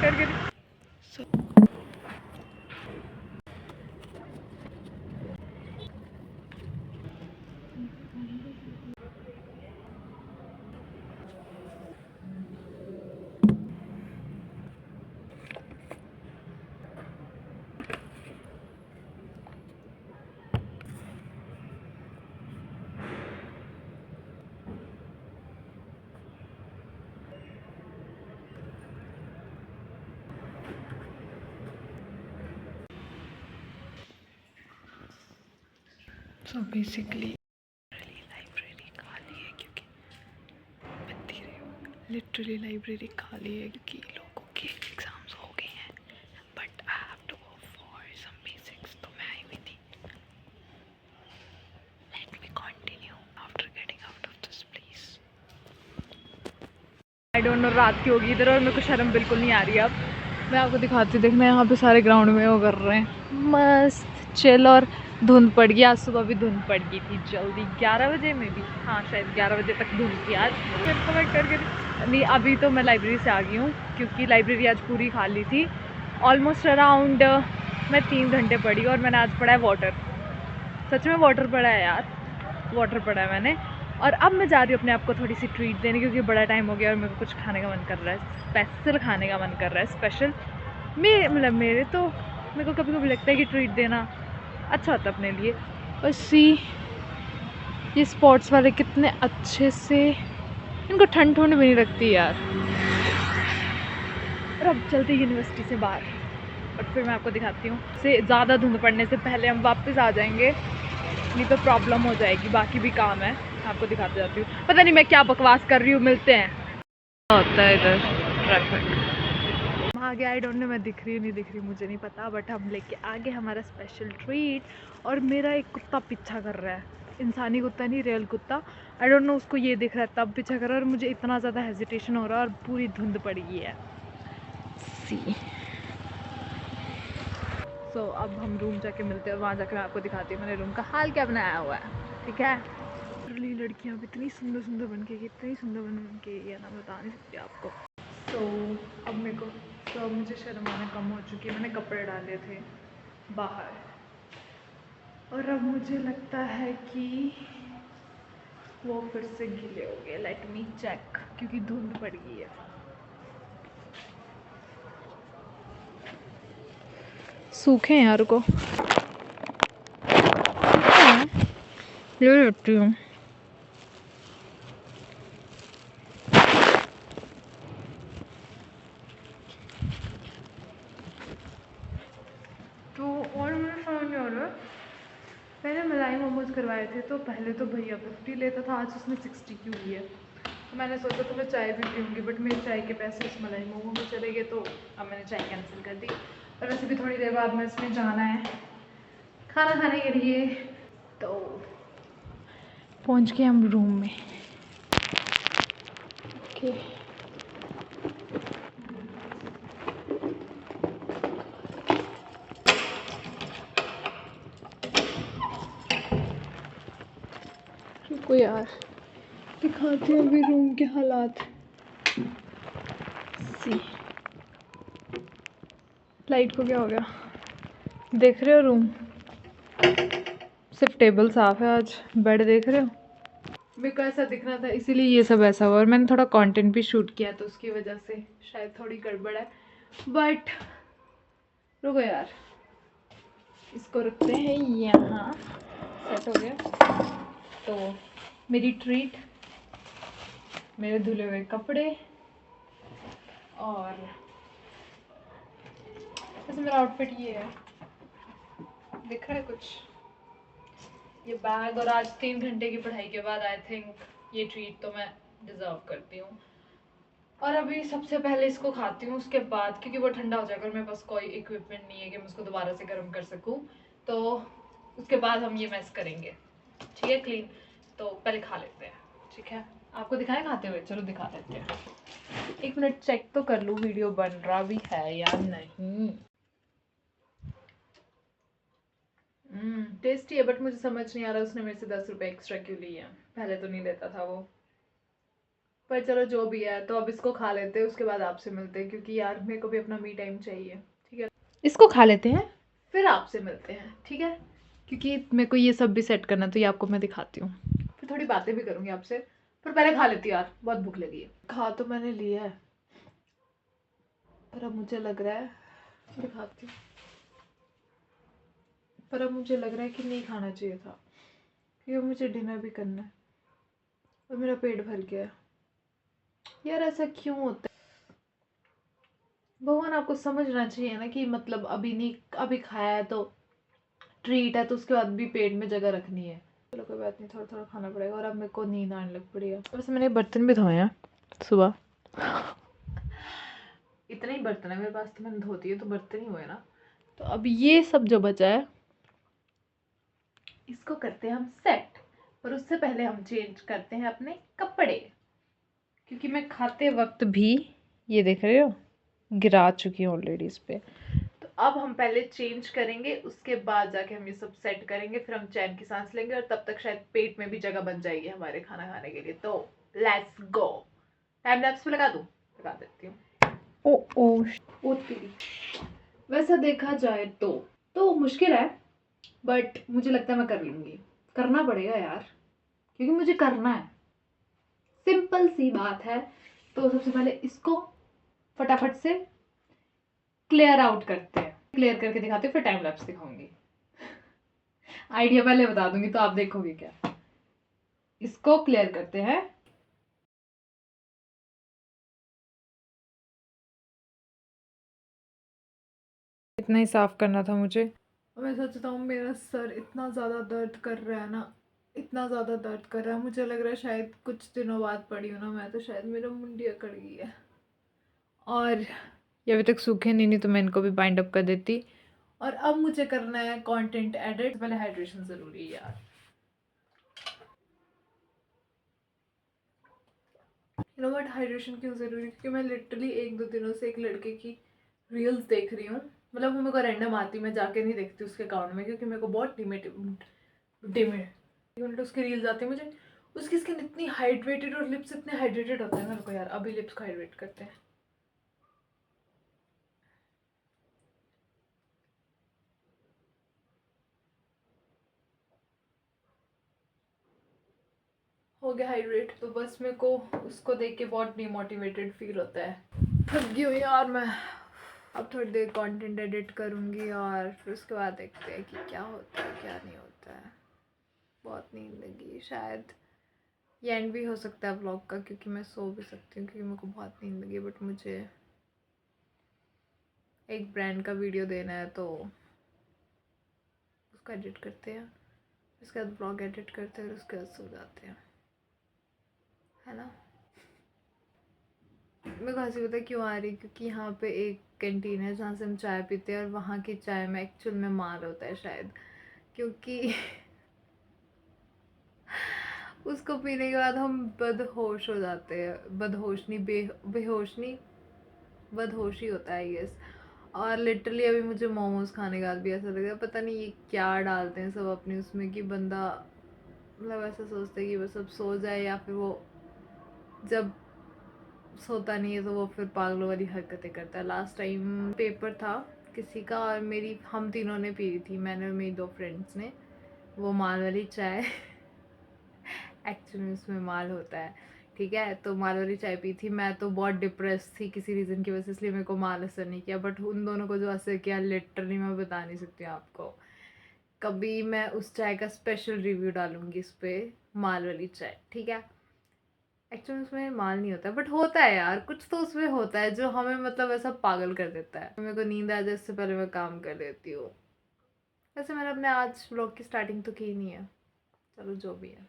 करके so basically library खाली है क्योंकि लिटरली लाइब्रेरी खाली है क्योंकि लोगों के एग्जाम्स हो गए हैं, but I have to go for some basics, तो मैं आई हुई थी। Let me continue after getting out of this place. I don't know रात की होगी इधर और मेरे को शर्म बिल्कुल नहीं आ रही। अब मैं आपको दिखाती हूँ, देखना यहाँ पे सारे ग्राउंड में वो कर रहे हैं मस्त चिल। और धुंध पड़ गई आज, सुबह भी धुंध पड़ गई थी जल्दी 11 बजे में भी, हाँ शायद 11 बजे तक धुंध थी आज। कमेंट करके नहीं, अभी तो मैं लाइब्रेरी से आ गई हूँ क्योंकि लाइब्रेरी आज पूरी खाली थी। ऑलमोस्ट अराउंड मैं 3 घंटे पढ़ी और मैंने आज पढ़ा है वाटर। सच में वाटर पढ़ा है यार, वाटर पढ़ा है मैंने। और अब मैं जा रही हूँ अपने आप को थोड़ी सी ट्रीट देने क्योंकि बड़ा टाइम हो गया और मेरे को कुछ खाने का मन कर रहा है, स्पेशल खाने का मन कर रहा है, स्पेशल। मेरे तो मेरे को कभी कभी लगता है कि ट्रीट देना अच्छा होता है अपने लिए। और सी ये स्पोर्ट्स वाले कितने अच्छे से, इनको ठंड ठंड भी नहीं लगती यार। और अब चलते यूनिवर्सिटी से बाहर और फिर मैं आपको दिखाती हूँ। से ज़्यादा धुंध पड़ने से पहले हम वापस आ जाएंगे, नहीं तो प्रॉब्लम हो जाएगी। बाकी भी काम है, आपको दिखाते जाती हूँ। पता नहीं मैं क्या बकवास कर रही हूँ, मिलते हैं। होता है इधर ट्रैफिक। आगे आई डोंट नो मैं दिख रही नहीं दिख रही मुझे नहीं पता, बट हम लेके आगे हमारा स्पेशल ट्रीट। और मेरा एक कुत्ता पीछा कर रहा है, इंसानी कुत्ता नहीं, रियल कुत्ता। आई डोंट नो उसको ये दिख रहा है तब पीछा कर रहा है। और मुझे इतना ज़्यादा हेजिटेशन हो रहा है और पूरी धुंध पड़ गई है। सी सो अब हम रूम जाके मिलते हैं, वहाँ जाकर मैं आपको दिखाती हूँ मैंने रूम का हाल क्या बनाया हुआ है, ठीक है। लड़कियाँ भी इतनी सुंदर सुंदर बन के, इतनी सुंदर बन के, ये ना बता नहीं सकती आपको। तो अब मेरे को अब मुझे शर्म आना कम हो चुकी है। मैंने कपड़े डाले थे बाहर और अब मुझे लगता है कि वो फिर से गीले हो गए। लेट मी चेक, क्योंकि धुंध पड़ गई है। सूखे हैं यार को, ले लेती हूँ। तो और मुझे समझ नहीं आ रहा, मैंने मलाई मोमोज करवाए थे तो पहले तो भैया 50 लेता था, आज उसने 60 क्यों लिया। तो मैंने सोचा था मैं चाय भी पीऊँगी, बट मेरे चाय के पैसे उस मलाई मोमो में चले गए, तो अब मैंने चाय कैंसिल कर दी। और वैसे भी थोड़ी देर बाद में इसमें जाना है खाना खाने के लिए। तो पहुँच गए हम रूम में। ओके रुको यार, दिखाती हूँ अभी रूम के हालात। सी लाइट को क्या हो गया, देख रहे हो रूम, सिर्फ टेबल साफ है, आज बेड देख रहे हो। मेरे को ऐसा दिखना था इसीलिए ये सब ऐसा हुआ। और मैंने थोड़ा कंटेंट भी शूट किया तो उसकी वजह से शायद थोड़ी गड़बड़ है। बट रुको यार, इसको रखते हैं यहाँ, सेट हो गया। तो मेरी ट्रीट, मेरे धुले हुए कपड़े, और वैसे मेरा आउटफिट ये है, दिख रहा है कुछ, ये बैग। और आज 3 घंटे की पढ़ाई के बाद आई थिंक ये ट्रीट तो मैं डिजर्व करती हूँ। और अभी सबसे पहले इसको खाती हूँ, उसके बाद क्योंकि वो ठंडा हो जाएगा और मेरे पास कोई इक्विपमेंट नहीं है कि मैं उसको दोबारा से गर्म कर सकूँ, तो उसके बाद हम ये मैस करेंगे, ठीक है, क्लीन। तो पहले खा लेते हैं, ठीक है। आपको दिखाएं खाते हुए, चलो दिखा देते हैं। 1 मिनट चेक तो कर लूँ वीडियो बन रहा भी है या नहीं। टेस्टी है, बट मुझे समझ नहीं आ रहा उसने मेरे से 10 रुपये एक्स्ट्रा क्यों लिए हैं, पहले तो नहीं लेता था वो। पर चलो जो भी है, तो अब इसको खा लेते हैं, उसके बाद आपसे मिलते हैं, क्योंकि यार मेरे को भी अपना मी टाइम चाहिए। ठीक है, इसको खा लेते हैं फिर आपसे मिलते हैं, ठीक है? क्योंकि मेरे को ये सब भी सेट करना, तो ये आपको मैं दिखाती हूँ, फिर थोड़ी बातें भी करूँगी आपसे। पर पहले खा लेती हूँ यार, बहुत भूख लगी है। खा तो मैंने लिया है, पर अब मुझे लग रहा है, दिखाती हूँ, पर अब मुझे लग रहा है कि नहीं खाना चाहिए था, क्योंकि मुझे डिनर भी करना है और मेरा पेट भर गया है। यार ऐसा क्यों होता है? भगवान, आपको समझना चाहिए ना कि मतलब अभी नहीं, अभी खाया है तो ट्रीट है, तो उसके बाद भी पेट में जगह रखनी है। चलो कोई बात नहीं, थोड़ा थोड़ा खाना पड़ेगा। और अब मेरे को नींद आने लग पड़ी है। वैसे मैंने बर्तन भी धोए हैं सुबह। इतने ही बर्तन है मेरे पास, तो मैंने धोती है तो बर्तन ही हुए ना। तो अब ये सब जो बचा है, इसको करते हैं हम सेट। पर उससे पहले हम चेंज करते हैं अपने कपड़े, क्योंकि मैं खाते वक्त भी, ये देख रहे हो, गिरा चुकी हूँ ऑलरेडी इस पे। तो अब हम पहले चेंज करेंगे, उसके बाद जाके हम ये सब सेट करेंगे, फिर हम चैन की सांस लेंगे, और तब तक शायद पेट में भी जगह बन जाएगी हमारे खाना खाने के लिए। तो लेट्स गो। टाइम लैप्स पे लगा दूं? लगा देती हूँ। ओ ओ ओ तेरी। वैसा देखा जाए तो मुश्किल है, बट मुझे लगता है मैं कर लूंगी। करना पड़ेगा यार, क्योंकि मुझे करना है, सिंपल सी बात है। तो सबसे पहले इसको फटाफट से क्लियर आउट करते हैं, क्लियर करके दिखाते हैं, फिर टाइम लैप्स दिखाऊंगी। आइडिया पहले बता दूंगी तो आप देखोगे क्या। इसको क्लियर करते हैं। इतना ही साफ करना था मुझे। मैं सोचता हूँ, मेरा सर इतना ज़्यादा दर्द कर रहा है ना, इतना ज़्यादा दर्द कर रहा है, मुझे लग रहा है शायद कुछ दिनों बाद पड़ी हूँ ना मैं, तो शायद मेरा मुंडी अकड़ गई है। और ये अभी तक सूखे नहीं तो मैं इनको भी बाइंड अप कर देती। और अब मुझे करना है कंटेंट एडिट। पहले हाइड्रेशन ज़रूरी है यार। यू नो व्हाट, हाइड्रेशन क्यों ज़रूरी है? क्योंकि मैं लिटरली 1-2 दिनों से एक लड़के की रील्स देख रही हूँ। मतलब वो मेरे को रैंडम आती, मैं जाके नहीं देखती उसके अकाउंट में, क्योंकि मेरे को बहुत डिमेट उसकी रील्स आती है मुझे। उसकी स्किन इतनी हाइड्रेटेड और लिप्स इतने हाइड्रेटेड होते हैं। मेरे को यार अभी लिप्स को हाइड्रेट करते हैं। हो गया हाइड्रेट, तो बस मेरे को उसको देख के बहुत डिमोटिवेटेड फील होता है। थक गई हूँ यार मैं। अब थोड़ी देर कंटेंट एडिट करूँगी, और फिर उसके बाद देखते हैं कि क्या होता है क्या नहीं होता है। बहुत नींद लगी, शायद ये एंड भी हो सकता है व्लॉग का, क्योंकि मैं सो भी सकती हूँ, क्योंकि मेरे को बहुत नींद लगी। बट मुझे एक ब्रांड का वीडियो देना है, तो उसको एडिट करते हैं, उसके बाद ब्लॉग एडिट करते हैं, और उसके बाद सो जाते हैं, है ना? मेरे को हंसी पता क्यों आ रही, क्योंकि यहाँ पे एक कैंटीन है जहाँ से हम चाय पीते हैं, और वहाँ की चाय में एक्चुअल में माल होता है शायद, क्योंकि उसको पीने के बाद हम बदहोश हो जाते हैं। बदहोश नहीं, बेहोश नहीं, बदहोश ही होता है यस। और लिटरली अभी मुझे मोमोज खाने के बाद भी ऐसा लग रहा है, पता नहीं ये क्या डालते हैं सब अपनी उसमें, कि बंदा मतलब ऐसा सोचता है कि बस अब सो जाए, या फिर वो जब सोता नहीं है तो वो फिर पागलों वाली हरकतें करता है। लास्ट टाइम पेपर था किसी का, और मेरी हम तीनों ने पी थी, मैंने और मेरी 2 फ्रेंड्स ने, वो माल वाली चाय। एक्चुअली में उसमें माल होता है, ठीक है? तो माल वाली चाय पी थी। मैं तो बहुत डिप्रेस थी किसी रीज़न की वजह से, इसलिए मेरे को माल असर नहीं किया, बट उन दोनों को जो असर किया लिटरली मैं बता नहीं सकती हूँ आपको। कभी मैं उस चाय का स्पेशल रिव्यू डालूंगी इस पर, माल वाली चाय, ठीक है? एक्चुअली उसमें माल नहीं होता, बट होता है यार, कुछ तो उसमें होता है जो हमें मतलब ऐसा पागल कर देता है। मेरे को नींद आ जाए इससे पहले मैं काम कर लेती हूँ। वैसे मैंने अपने आज व्लॉग की स्टार्टिंग तो की नहीं है, चलो जो भी है।